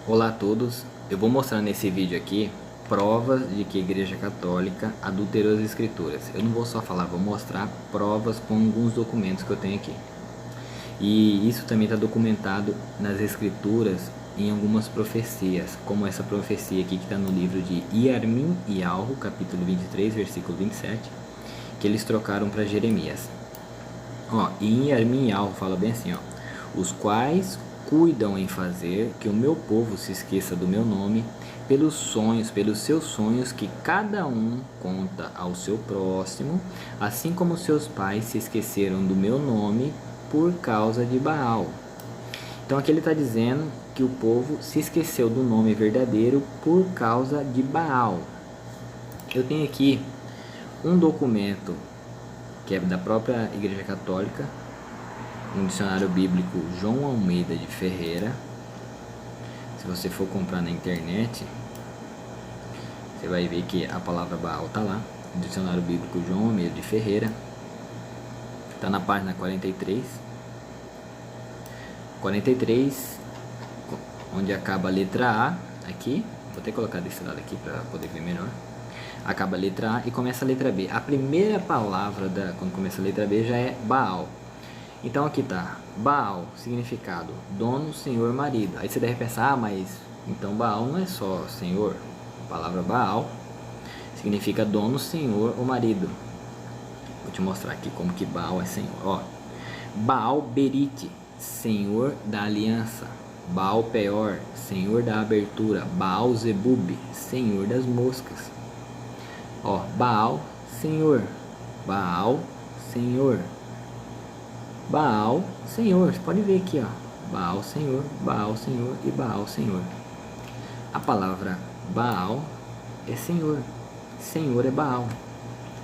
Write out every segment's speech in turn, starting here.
Olá a todos, eu vou mostrar nesse vídeo aqui provas de que a Igreja Católica adulterou as Escrituras. Eu não vou só falar, vou mostrar provas com alguns documentos que eu tenho aqui. E isso também está documentado nas Escrituras em algumas profecias, como essa profecia aqui que está no livro de Iarmim e Alro, capítulo 23, versículo 27, que eles trocaram para Jeremias. E em Iarmim e Alro fala bem assim, os quais cuidam em fazer que o meu povo se esqueça do meu nome, pelos seus sonhos que cada um conta ao seu próximo, assim como seus pais se esqueceram do meu nome por causa de Baal. Então aqui ele está dizendo que o povo se esqueceu do nome verdadeiro por causa de Baal. Eu tenho aqui um documento que é da própria Igreja Católica, um dicionário bíblico João Almeida de Ferreira. Se você for comprar na internet, você vai ver que a palavra Baal está lá. Dicionário bíblico João Almeida de Ferreira, está na página 43, onde acaba a letra A aqui. Vou até colocar desse lado aqui para poder ver melhor. Acaba a letra A e começa a letra B. A primeira palavra quando começa a letra B já é Baal. Então aqui tá Baal, significado dono, senhor, marido. Aí você deve pensar, mas então Baal não é só senhor. A palavra Baal significa dono, senhor ou marido. Vou te mostrar aqui como que Baal é senhor. Baal Berite, senhor da aliança. Baal Peor, senhor da abertura. Baal Zebub, senhor das moscas. Baal, senhor. Baal, senhor. Baal, senhor. Você pode ver aqui, Baal, senhor, Baal, senhor e Baal, senhor. A palavra Baal é senhor. Senhor é Baal.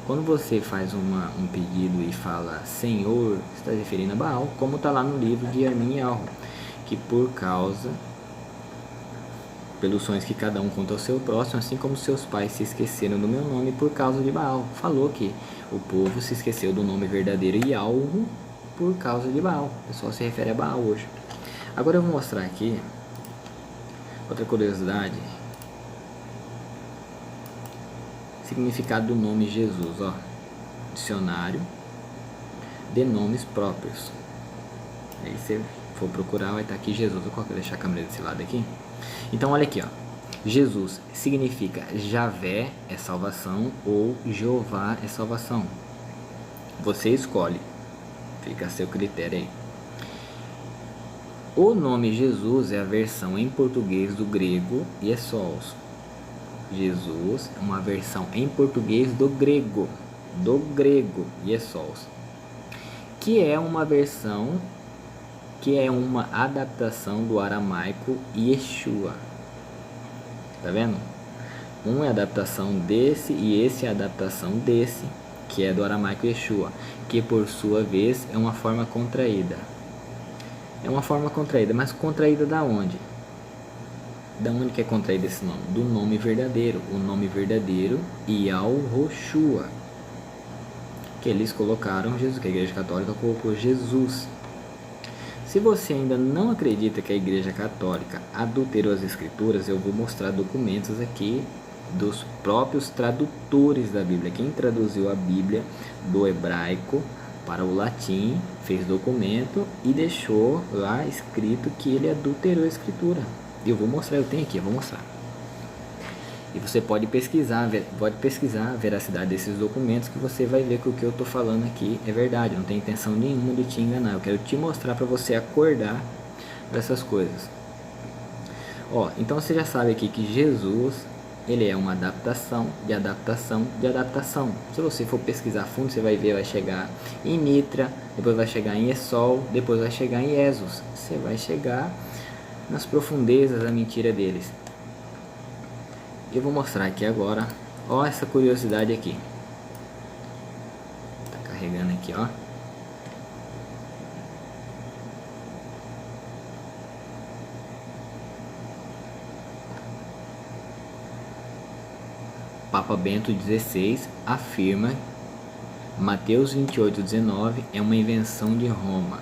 Quando você faz um pedido e fala senhor, está se referindo a Baal, como está lá no livro de Iarmim e Alro, que pelos sonhos que cada um conta ao seu próximo, assim como seus pais se esqueceram do meu nome por causa de Baal. Falou que o povo se esqueceu do nome verdadeiro e algo por causa de Baal. O pessoal se refere a Baal hoje. Agora eu vou mostrar aqui outra curiosidade. Significado do nome Jesus, dicionário de nomes próprios. Aí você for procurar, vai estar aqui Jesus. Eu vou deixar a câmera desse lado aqui. Então olha aqui, Jesus significa Javé é salvação ou Jeová é salvação. Você escolhe, fica a seu critério aí. O nome Jesus é a versão em português do grego Iesous. Jesus é uma versão em português do grego Iesous, que é uma adaptação do aramaico Yeshua. Tá vendo? Um é a adaptação desse e esse é a adaptação desse, que é do aramaico Yeshua, que por sua vez é uma forma contraída. Mas contraída da onde? Da onde que é contraído esse nome? Do nome verdadeiro. O nome verdadeiro Yahushua, que eles colocaram Jesus, que a Igreja Católica colocou Jesus. Se você ainda não acredita que a Igreja Católica adulterou as Escrituras, eu vou mostrar documentos aqui dos próprios tradutores da Bíblia. Quem traduziu a Bíblia do hebraico para o latim, fez documento e deixou lá escrito que ele adulterou a Escritura. Eu vou mostrar, eu vou mostrar. E você pode pesquisar a veracidade desses documentos, que você vai ver que o que eu estou falando aqui é verdade. Não tem intenção nenhuma de te enganar. Eu quero te mostrar para você acordar dessas coisas. Então você já sabe aqui que Jesus, ele é uma adaptação de adaptação de adaptação. Se você for pesquisar a fundo, você vai ver, vai chegar em Mitra, depois vai chegar em Esol, depois vai chegar em Jesus. Você vai chegar nas profundezas da mentira deles. Eu vou mostrar aqui agora, essa curiosidade aqui. Tá carregando aqui, Papa Bento XVI afirma Mateus 28:19 é uma invenção de Roma.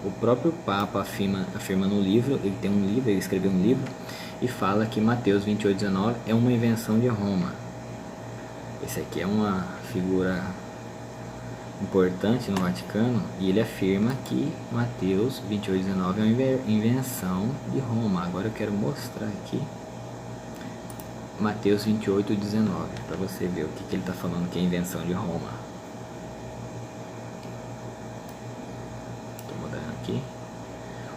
O próprio Papa afirma no livro, ele tem um livro, ele escreveu um livro, e fala que Mateus 28:19 é uma invenção de Roma. Esse aqui é uma figura importante no Vaticano, e ele afirma que Mateus 28:19 é uma invenção de Roma. Agora eu quero mostrar aqui Mateus 28:19, para você ver o que ele está falando que é invenção de Roma. Estou mudando aqui.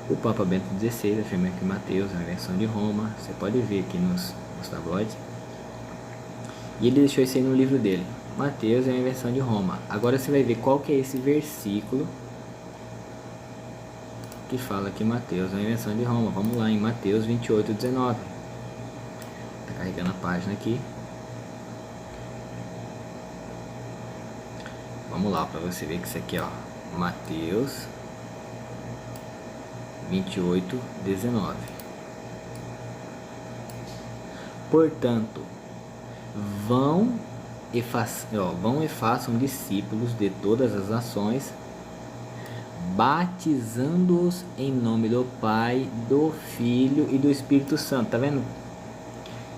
O Papa Bento XVI afirma que Mateus é uma invenção de Roma. Você pode ver aqui nos tabloides. E ele deixou isso aí no livro dele. Mateus é uma invenção de Roma. Agora você vai ver qual que é esse versículo que fala que Mateus é uma invenção de Roma. Vamos lá, em Mateus 28:19. Tá carregando a página aqui. Vamos lá, para você ver que isso aqui, ó, Mateus 28:19. Portanto, vão e façam discípulos de todas as nações, batizando-os em nome do Pai, do Filho e do Espírito Santo. Tá vendo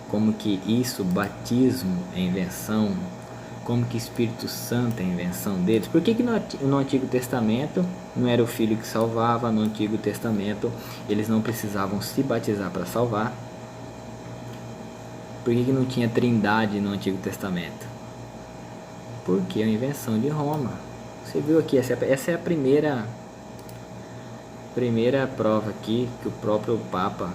como que isso, batismo, é invenção? Como que Espírito Santo é invenção deles? Por que no Antigo Testamento não era o Filho que salvava? No Antigo Testamento eles não precisavam se batizar para salvar? Por que não tinha trindade no Antigo Testamento? Porque é uma invenção de Roma. Você viu aqui, essa é a primeira prova aqui que o próprio Papa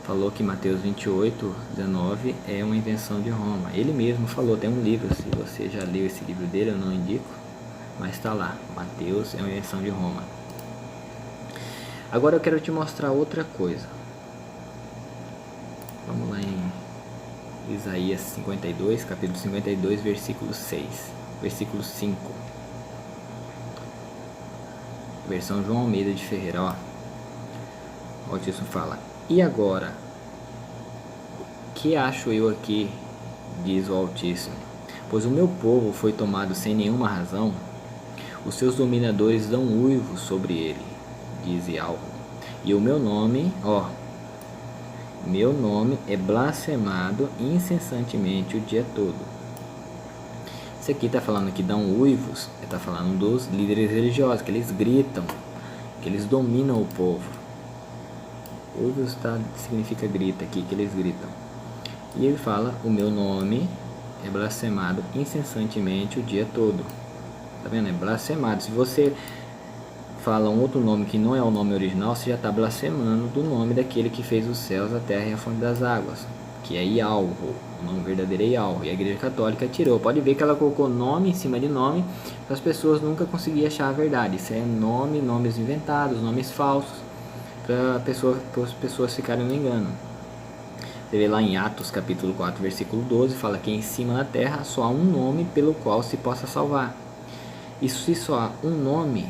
falou que Mateus 28:19 é uma invenção de Roma. Ele mesmo falou, tem um livro, se você já leu esse livro dele, eu não indico, mas está lá, Mateus é uma invenção de Roma. Agora eu quero te mostrar outra coisa. Vamos lá em Isaías 52, capítulo 52, versículo 6, versículo 5. Versão João Almeida de Ferreira, ó. O Altíssimo fala: e agora, que acho eu aqui, diz o Altíssimo, pois o meu povo foi tomado sem nenhuma razão, os seus dominadores dão uivo sobre ele, diz Yahweh, e o meu nome, ó, meu nome é blasfemado incessantemente o dia todo. Isso aqui está falando que dão uivos, está falando dos líderes religiosos, que eles gritam, que eles dominam o povo. Uivos significa grita aqui, que eles gritam. E ele fala, o meu nome é blasfemado incessantemente o dia todo. Tá vendo? É blasfemado. Se você fala um outro nome que não é o nome original, você já está blasfemando do nome daquele que fez os céus, a terra e a fonte das águas, que é Yahweh. O nome verdadeiro é Yahweh. E a Igreja Católica tirou. Pode ver que ela colocou nome em cima de nome, para as pessoas nunca conseguirem achar a verdade. Isso é nomes inventados, nomes falsos, para as pessoas ficarem no engano. Você vê lá em Atos capítulo 4, versículo 12, fala que em cima da terra só há um nome pelo qual se possa salvar. E se só há um nome,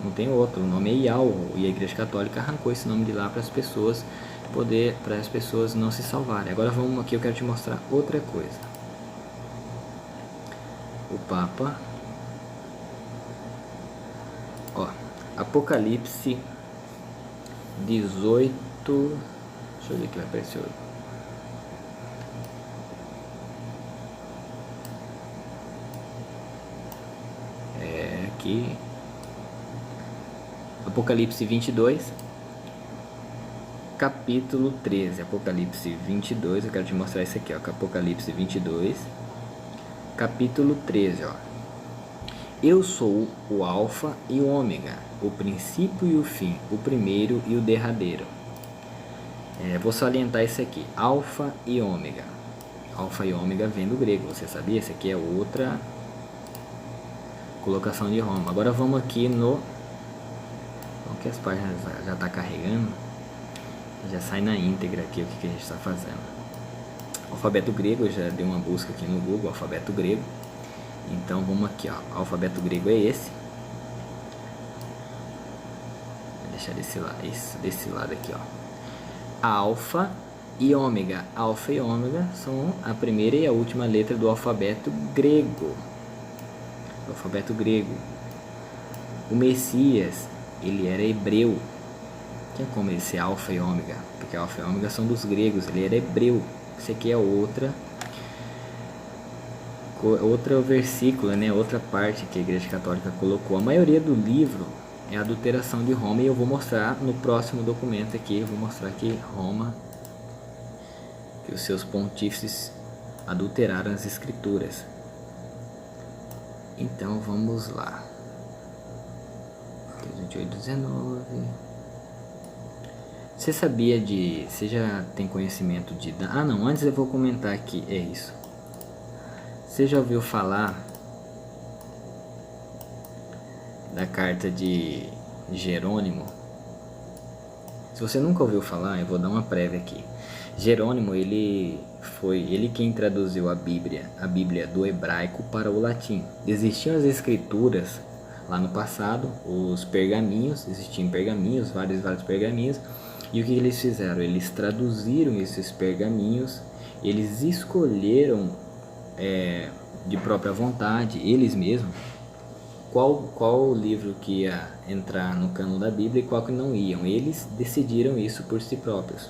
não tem outro, o nome é Yahweh, e a Igreja Católica arrancou esse nome de lá para as pessoas não se salvarem. Agora vamos aqui, eu quero te mostrar outra coisa. O Papa, ó, Apocalipse 18, deixa eu ver que vai aparecer. Aqui Apocalipse 22, capítulo 13. Apocalipse 22, eu quero te mostrar isso aqui, ó, Apocalipse 22, capítulo 13, ó. Eu sou o alfa e o ômega, o princípio e o fim, o primeiro e o derradeiro. Vou salientar isso aqui, alfa e ômega. Alfa e ômega vem do grego, você sabia? Essa aqui é outra colocação de Roma. Agora vamos aqui no... Então, que as páginas já está carregando, já sai na íntegra aqui o que a gente está fazendo. Alfabeto grego, eu já dei uma busca aqui no Google, alfabeto grego. Então vamos aqui, ó, o alfabeto grego é esse. Vou deixar desse lado aqui, ó. Alfa e ômega. Alfa e ômega são a primeira e a última letra do alfabeto grego. O Messias ele era hebreu. Tinha como ele ser alfa e ômega, porque alfa e ômega são dos gregos, ele era hebreu. Isso aqui é outro versículo, né? Outra parte que a Igreja Católica colocou. A maioria do livro é a adulteração de Roma, e eu vou mostrar no próximo documento aqui, eu vou mostrar que Roma, que os seus pontífices adulteraram as escrituras. Então vamos lá. 28, 19. Você sabia de... Você já tem conhecimento de... Ah não, antes eu vou comentar aqui, é isso. Você já ouviu falar da carta de Jerônimo? Se você nunca ouviu falar, eu vou dar uma prévia aqui. Jerônimo, ele quem traduziu a Bíblia do hebraico para o latim. Existiam as escrituras lá no passado, os pergaminhos, existiam pergaminhos, vários pergaminhos, e o que eles fizeram? Eles traduziram esses pergaminhos, eles escolheram de própria vontade, eles mesmos, qual livro que ia entrar no cânon da Bíblia e qual que não iam. Eles decidiram isso por si próprios.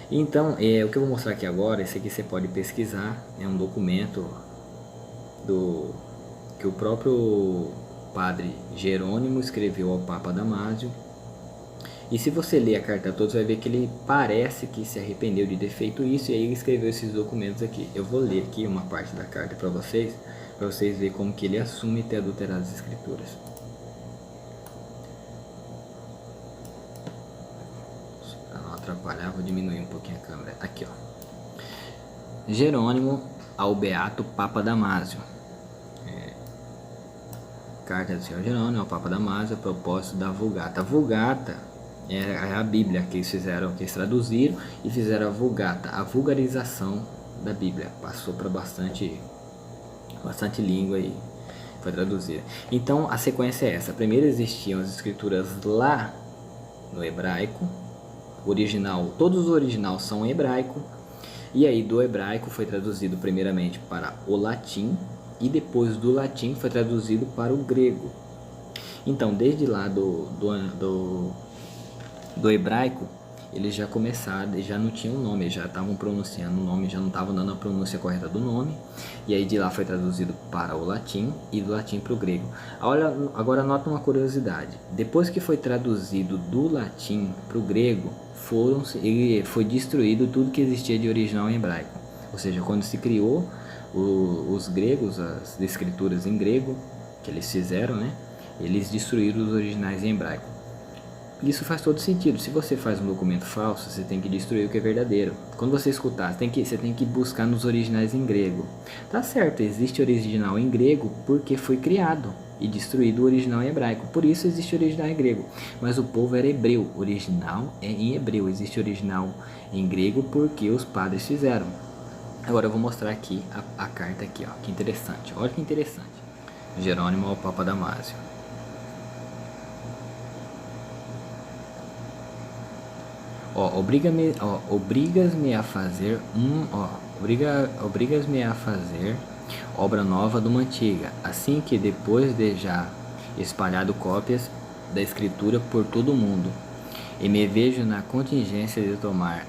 Então, o que eu vou mostrar aqui agora, esse aqui você pode pesquisar, é um documento que o próprio padre Jerônimo escreveu ao Papa Damásio. E se você ler a carta toda, você vai ver que ele parece que se arrependeu de ter feito isso, e aí ele escreveu esses documentos aqui. Eu vou ler aqui uma parte da carta para vocês verem como que ele assume ter adulterado as escrituras. Para não atrapalhar, vou diminuir um pouquinho a câmera. Aqui, ó. Jerônimo ao Beato Papa Damásio. Carta do Senhor Jerônimo ao Papa Damásio a propósito da Vulgata. A Vulgata é a Bíblia que eles traduziram e fizeram a Vulgata, a vulgarização da Bíblia. Passou para bastante língua e foi traduzida. Então a sequência é essa: primeiro existiam as escrituras lá no hebraico original, todos os originais são em hebraico, e aí do hebraico foi traduzido primeiramente para o latim, e depois do latim foi traduzido para o grego. Então desde lá do hebraico, eles já começaram, já não tinham nome, já estavam pronunciando o nome, já não estavam dando a pronúncia correta do nome, e aí de lá foi traduzido para o latim e do latim para o grego. Olha, agora nota uma curiosidade: depois que foi traduzido do latim para o grego, foi destruído tudo que existia de original em hebraico. Ou seja, quando se criou os gregos, as escrituras em grego que eles fizeram, né, eles destruíram os originais em hebraico. Isso faz todo sentido. Se você faz um documento falso, você tem que destruir o que é verdadeiro. Quando você escutar, você tem que buscar nos originais em grego. Tá certo, existe original em grego porque foi criado e destruído o original em hebraico. Por isso existe original em grego. Mas o povo era hebreu. Original é em hebreu. Existe original em grego porque os padres fizeram. Agora eu vou mostrar aqui a carta aqui, ó. Que interessante. Olha que interessante. Jerônimo ao Papa Damásio. Obrigas-me a fazer obra nova de uma antiga, assim que depois de já espalhado cópias da escritura por todo o mundo, e me vejo na contingência de tomar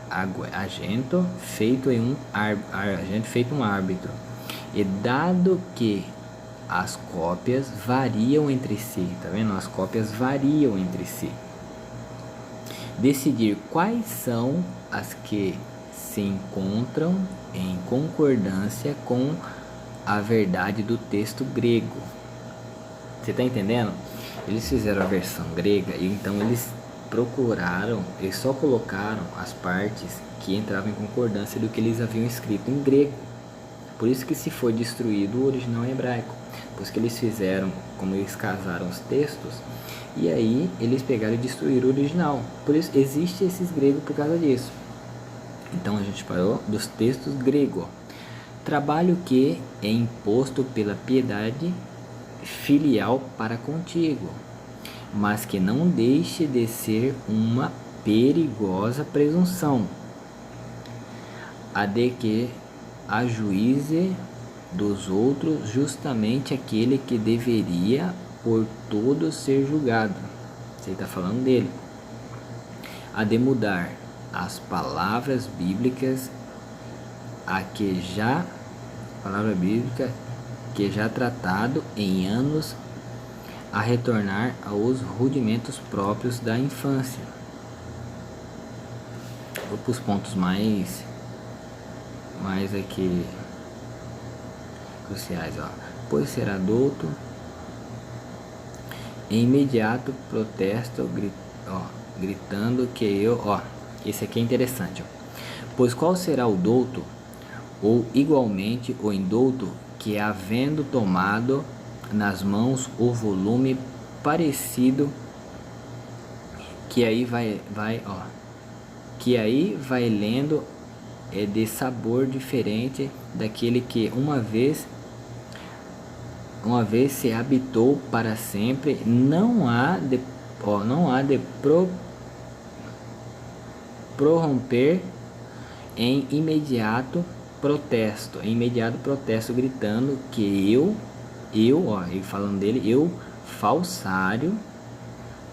agento feito um árbitro, e dado que as cópias variam entre si, tá vendo? As cópias variam entre si. Decidir quais são as que se encontram em concordância com a verdade do texto grego. Você está entendendo? Eles fizeram a versão grega e então eles só colocaram as partes que entravam em concordância do que eles haviam escrito em grego. Por isso que se foi destruído o original em hebraico. Pois que eles fizeram, como eles casaram os textos, e aí eles pegaram e destruíram o original. Por isso existe esses gregos por causa disso. Então a gente parou dos textos gregos. Trabalho que é imposto pela piedade filial para contigo, mas que não deixe de ser uma perigosa presunção, a de que ajuize dos outros justamente aquele que deveria por todos ser julgado. Isso aí está falando dele. A de mudar as palavras bíblicas palavra bíblica que já tratado em anos, a retornar aos rudimentos próprios da infância. Vou para os pontos mais aqui cruciais, ó. Pois ser adulto, em imediato protesto, gritando que esse aqui é interessante, ó. Pois qual será o douto, ou igualmente o indouto, que havendo tomado nas mãos o volume parecido, que aí vai lendo, é de sabor diferente daquele que uma vez se habitou para sempre, não há de prorromper em imediato protesto, gritando que ele falando dele, eu, falsário,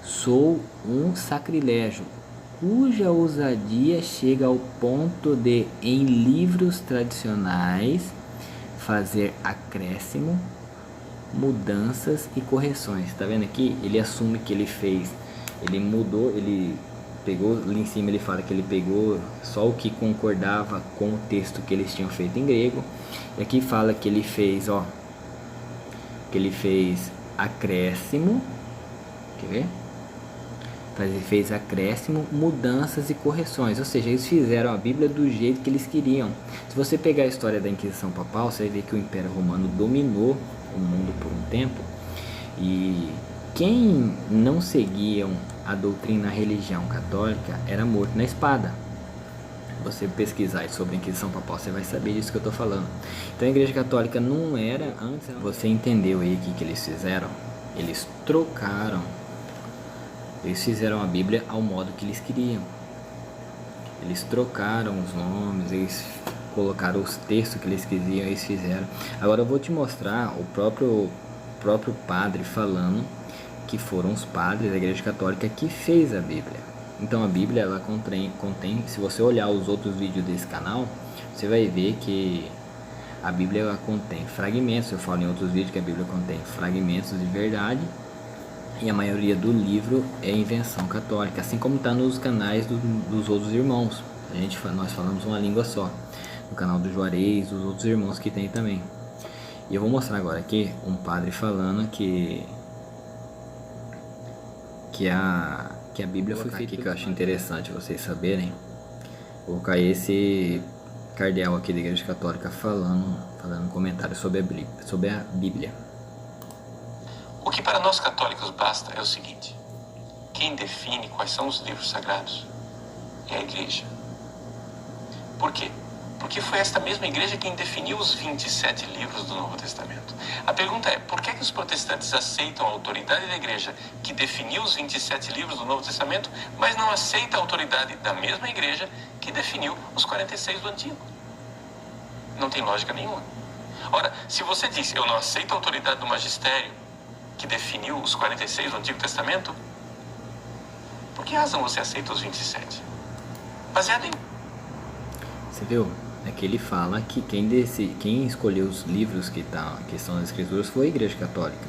sou um sacrilégio, cuja ousadia chega ao ponto de, em livros tradicionais, fazer acréscimo, mudanças e correções. Tá vendo aqui? Ele assume que ele mudou, ele pegou ali em cima, ele fala que ele pegou só o que concordava com o texto que eles tinham feito em grego. E aqui fala que ele fez, acréscimo, quer ver? Ele fez acréscimo, mudanças e correções, ou seja, eles fizeram a Bíblia do jeito que eles queriam. Se você pegar a história da Inquisição Papal, você vai ver que o Império Romano dominou o mundo por um tempo, e quem não seguiam a doutrina, a religião católica, era morto na espada. Você pesquisar sobre a Inquisição Papal, você vai saber disso que eu estou falando. Então a Igreja Católica não era antes. Você entendeu aí o que eles fizeram? Eles trocaram. Eles fizeram a Bíblia ao modo que eles queriam. Eles trocaram os nomes, eles colocaram os textos que eles queriam, eles fizeram. Agora eu vou te mostrar o próprio padre falando que foram os padres da Igreja Católica que fez a Bíblia. Então a Bíblia, ela contém, se você olhar os outros vídeos desse canal, você vai ver que a Bíblia, ela contém fragmentos. Eu falo em outros vídeos que a Bíblia contém fragmentos de verdade, e a maioria do livro é invenção católica, assim como está nos canais dos outros irmãos. Nós falamos uma língua só, no canal do Juarez, os outros irmãos que tem também. E eu vou mostrar agora aqui um padre falando que a Bíblia foi feita, que eu acho interessante vocês saberem. Vou colocar esse cardeal aqui da Igreja Católica falando um comentário sobre a Bíblia. O que para nós católicos basta é o seguinte: quem define quais são os livros sagrados é a Igreja. Por quê? Porque foi esta mesma Igreja quem definiu os 27 livros do Novo Testamento. A pergunta é, por que os protestantes aceitam a autoridade da Igreja que definiu os 27 livros do Novo Testamento, mas não aceita a autoridade da mesma Igreja que definiu os 46 do Antigo? Não tem lógica nenhuma. Ora, se você diz, eu não aceito a autoridade do magistério que definiu os 46 do Antigo Testamento, por que razão você aceita os 27? Baseado em... Você viu? Aqui ele fala que quem escolheu os livros que são as escrituras foi a Igreja Católica.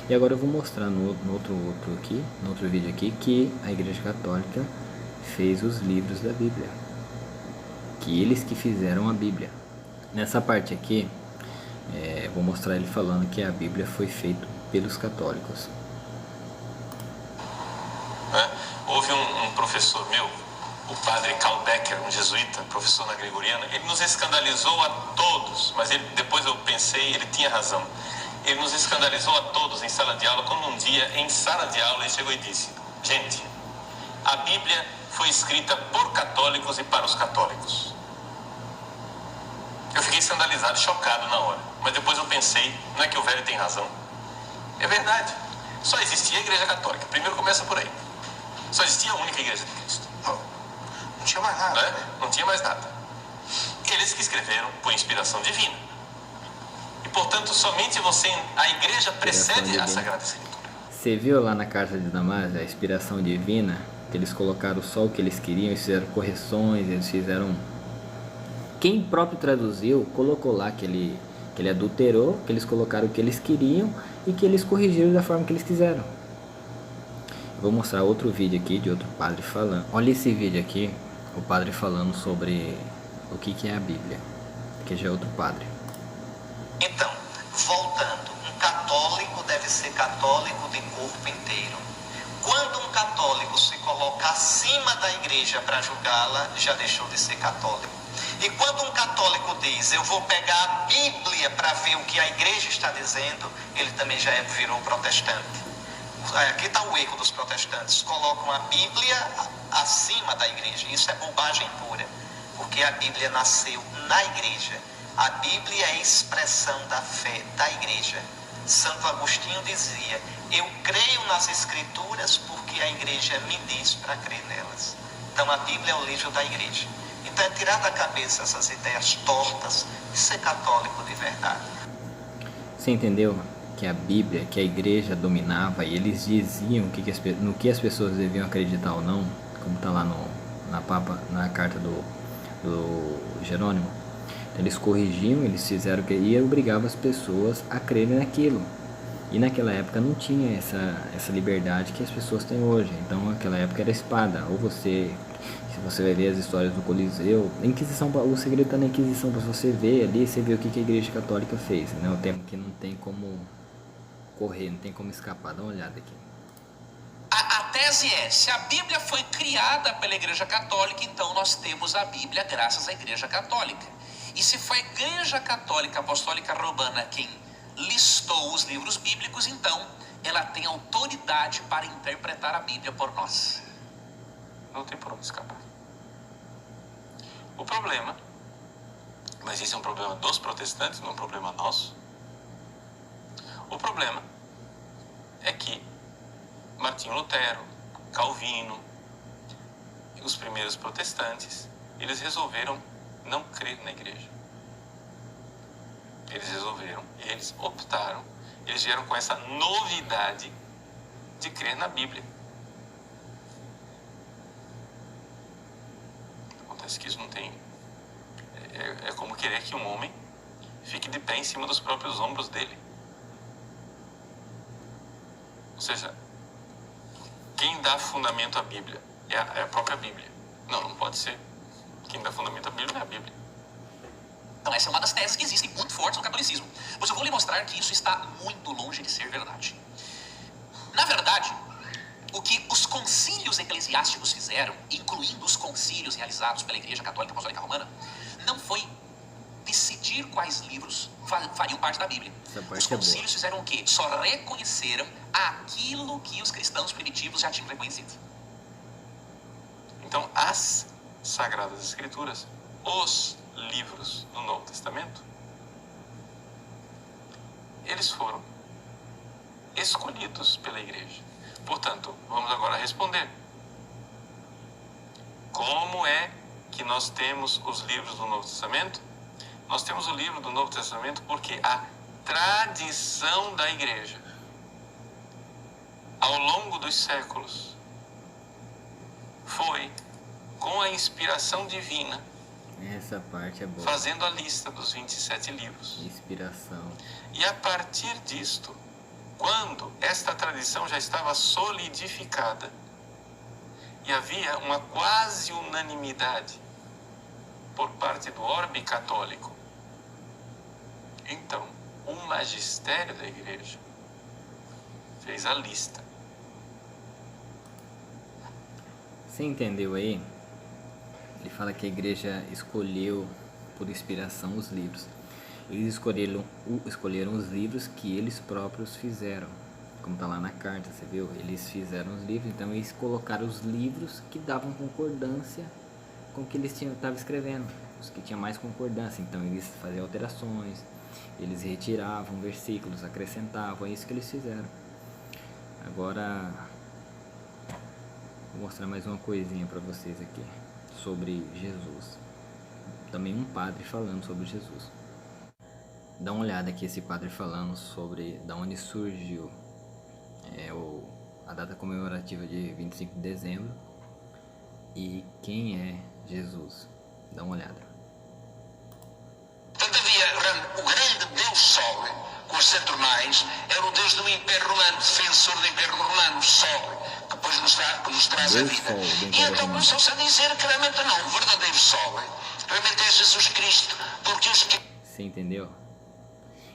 E agora eu vou mostrar no outro vídeo aqui, que a Igreja Católica fez os livros da Bíblia, que eles que fizeram a Bíblia. Nessa parte aqui, vou mostrar ele falando que a Bíblia foi feita pelos católicos. Houve um professor meu, o padre Karl Becker, um jesuíta, professor na Gregoriana. Ele nos escandalizou a todos, mas depois eu pensei, ele tinha razão. Ele nos escandalizou a todos em sala de aula, quando um dia, em sala de aula, ele chegou e disse: gente, a Bíblia foi escrita por católicos e para os católicos. Eu fiquei escandalizado, chocado na hora. Mas depois eu pensei, não é que o velho tem razão? É verdade. Só existia a Igreja Católica. Primeiro começa por aí. Só existia a única Igreja de Cristo. Não tinha mais nada. Não tinha mais nada. Eles que escreveram por inspiração divina. E, portanto, somente a Igreja precede a Sagrada Escritura. Você viu lá na carta de Damásio a inspiração divina? Que eles colocaram só o que eles queriam, eles fizeram correções, eles fizeram... Quem próprio traduziu, colocou lá que ele adulterou, que eles colocaram o que eles queriam e que eles corrigiram da forma que eles quiseram. Vou mostrar outro vídeo aqui de outro padre falando. Olha esse vídeo aqui, o padre falando sobre o que é a Bíblia, que já é outro padre. Então, voltando, um católico deve ser católico de corpo inteiro. Quando um católico se coloca acima da igreja para julgá-la, já deixou de ser católico. E quando um católico diz, eu vou pegar a Bíblia para ver o que a igreja está dizendo, ele também já virou protestante. Aqui está o erro dos protestantes, colocam a Bíblia acima da igreja. Isso é bobagem pura, porque a Bíblia nasceu na igreja. A Bíblia é a expressão da fé da igreja. Santo Agostinho dizia, eu creio nas escrituras porque a igreja me diz para crer nelas. Então a Bíblia é o livro da igreja. Então é tirar da cabeça essas ideias tortas de ser católico de verdade. Você entendeu? Que a Bíblia, que a igreja dominava e eles diziam no que as pessoas deviam acreditar ou não, como está lá na carta do Jerônimo. Eles corrigiam, eles fizeram o que e obrigavam as pessoas a crerem naquilo. E naquela época não tinha essa liberdade que as pessoas têm hoje. Então naquela época era espada. Ou você, se você vai ver as histórias do Coliseu, a Inquisição, o segredo está na Inquisição, para você ver ali, você vê o que a Igreja Católica fez, né? O tempo que não tem como correr, não tem como escapar. Dá uma olhada aqui. A tese é, se a Bíblia foi criada pela Igreja Católica, então nós temos a Bíblia graças à Igreja Católica. E se foi a Igreja Católica Apostólica Romana quem listou os livros bíblicos, então ela tem autoridade para interpretar a Bíblia por nós. Não tem por onde escapar. O problema, mas isso é um problema dos protestantes, não é um problema nosso. O problema é que Martinho Lutero, Calvino, os primeiros protestantes, eles resolveram não crer na igreja. Eles resolveram, eles optaram, eles vieram com essa novidade de crer na Bíblia. Acontece que isso não tem... É como querer que um homem fique de pé em cima dos próprios ombros dele. Ou seja, quem dá fundamento à Bíblia é a própria Bíblia. Não pode ser. Quem dá fundamento à Bíblia é a Bíblia. Então essa é uma das teses que existem muito fortes no catolicismo. Pois eu vou lhe mostrar que isso está muito longe de ser verdade. Na verdade, o que os concílios eclesiásticos fizeram, incluindo os concílios realizados pela Igreja Católica Apostólica Romana, não foi decidir quais livros fariam parte da Bíblia. Os concílios fizeram o quê? Só reconheceram aquilo que os cristãos primitivos já tinham reconhecido. Então, as Sagradas Escrituras, os livros do Novo Testamento, eles foram escolhidos pela igreja. Portanto, vamos agora responder. Como é que nós temos os livros do Novo Testamento? Nós temos o livro do Novo Testamento porque a tradição da igreja, ao longo dos séculos, foi, com a inspiração divina, essa parte é boa, fazendo a lista dos 27 livros. Inspiração. E a partir disto, quando esta tradição já estava solidificada e havia uma quase unanimidade por parte do orbe católico, então o magistério da igreja fez a lista. Você entendeu aí? Ele fala que a igreja escolheu por inspiração os livros. Eles escolheram os livros que eles próprios fizeram. Como está lá na carta, você viu? Eles fizeram os livros, então eles colocaram os livros que davam concordância com o que eles estavam escrevendo. Os que tinham mais concordância. Então eles faziam alterações, eles retiravam versículos, acrescentavam. É isso que eles fizeram. Agora, vou mostrar mais uma coisinha para vocês aqui sobre Jesus. Também um padre falando sobre Jesus. Dá uma olhada aqui esse padre falando sobre da onde surgiu é a data comemorativa de 25 de dezembro. E quem é Jesus? Dá uma olhada. Portanto, havia o grande Deus Sol, com as Saturnais, era o Deus do Império Romano, defensor do Império Romano, Sol, que depois nos traz a Deus vida. Sol do E Império então Romano. começou-se a dizer que realmente não, o verdadeiro Sol realmente é Jesus Cristo, porque os que Você entendeu?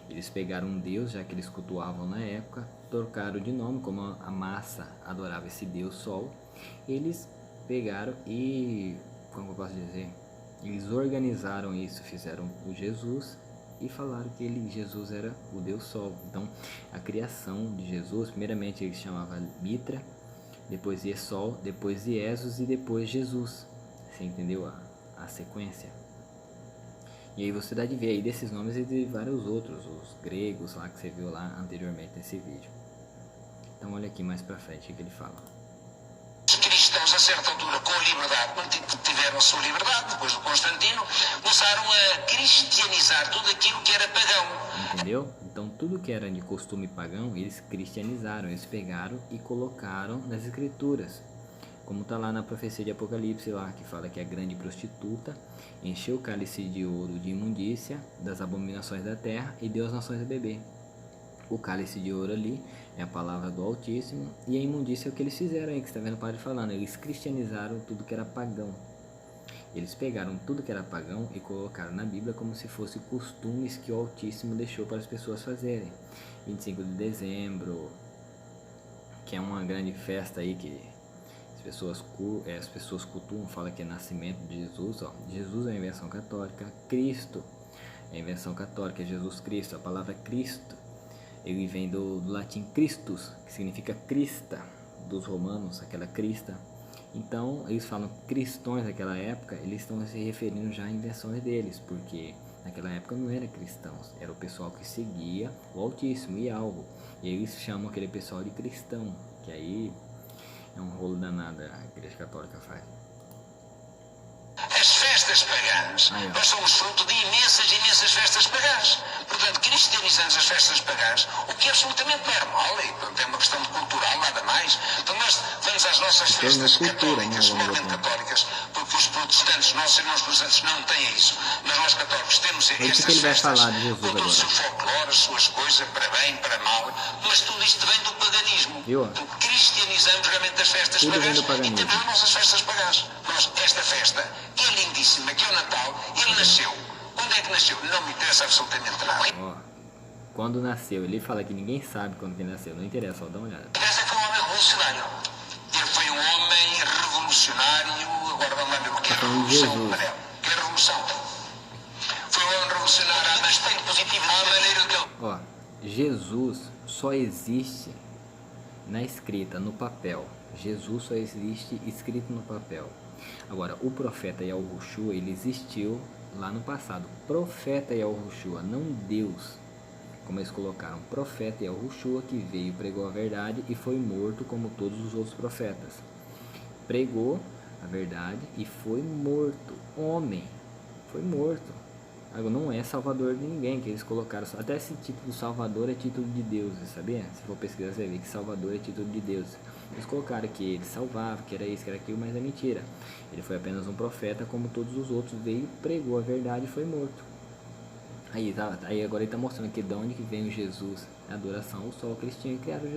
Eles pegaram um deus, já que eles cultuavam na época, trocaram de nome, como a massa adorava esse deus Sol. Eles pegaram e, como eu posso dizer, eles organizaram isso, fizeram o Jesus e falaram que Jesus era o Deus Sol. Então, a criação de Jesus, primeiramente ele chamava Mitra, depois Sol, depois Jesus e depois Jesus. Você entendeu a sequência? E aí você dá de ver aí desses nomes e de vários outros, os gregos lá que você viu lá anteriormente nesse vídeo. Então olha aqui mais pra frente o que ele fala. os cristãos, a certa altura, com a liberdade, quando tiveram a sua liberdade, depois do Constantino, começaram a cristianizar tudo aquilo que era pagão. Entendeu? Então tudo que era de costume pagão, eles cristianizaram, eles pegaram e colocaram nas escrituras. Como está lá na profecia de Apocalipse lá, que fala que a grande prostituta encheu o cálice de ouro de imundícia das abominações da terra e deu às nações a beber. O cálice de ouro ali é a palavra do Altíssimo e a imundícia é o que eles fizeram aí, que você está vendo o padre falando. Eles cristianizaram tudo que era pagão. Eles pegaram tudo que era pagão e colocaram na Bíblia como se fossem costumes que o Altíssimo deixou para as pessoas fazerem. 25 de dezembro, que é uma grande festa aí que as pessoas cultuam, falam que é nascimento de Jesus. Ó. Jesus é a invenção católica, Cristo é a invenção católica, é Jesus Cristo. A palavra Cristo, ele vem do latim Christus, que significa crista, dos romanos, aquela crista. Então, eles falam cristãos naquela época, eles estão se referindo já a invenções deles, porque naquela época não eram cristãos, era o pessoal que seguia o Altíssimo e algo. E eles chamam aquele pessoal de cristão, que aí é um rolo danado a Igreja Católica faz. As festas pagãs, Aí, ó. nós somos fruto de imensas festas pagãs. Portanto, cristianizamos as festas pagãs, o que é absolutamente normal, e portanto, é uma questão de cultural, nada mais. Então nós vamos às nossas festas cultura, católicas, né, moralmente católicas, porque os protestantes, nossos irmãos protestantes não têm isso, mas nós católicos temos que estas ele vai festas, falar de Jesus com todo o agora. seu folclore, as suas coisas, para bem, para mal, mas tudo isto vem do paganismo. Viu? Então, cristianizamos realmente as festas Tudo vem pagãs do paganismo. e temos as nossas festas pagãs. Nós, esta festa, que é lindíssima, que é o Natal, ele nasceu. Quando é que nasceu? Não me interessa absolutamente nada. Ó, quando nasceu, ele fala que ninguém sabe quando que nasceu, não interessa, ó, dá uma olhada. Interessa que foi um homem revolucionário. Ele foi um homem revolucionário. Agora vamos lá ver o que é falando de revolução. Jesus. Manel. O que é revolução? Foi um homem revolucionário a aspecto positivo, à maneira que ele. Ó, Jesus só existe na escrita, no papel. Jesus só existe escrito no papel. Agora, o profeta Yahushua, ele existiu lá no passado. Profeta Yahushua, não Deus. Como eles colocaram, profeta Yahushua, que veio, pregou a verdade e foi morto como todos os outros profetas. Pregou a verdade e foi morto. Homem, foi morto. Agora, não é salvador de ninguém, que eles colocaram. Até esse título Salvador é título de Deus, sabia? Se for pesquisar, você vê que Salvador é título de Deus. Eles colocaram que ele salvava, que era isso, que era aquilo, mas é mentira. Ele foi apenas um profeta, como todos os outros. Veio, pregou a verdade e foi morto. Aí agora ele está mostrando aqui de onde que vem o Jesus, a adoração ao sol cristiano, criaram Jesus.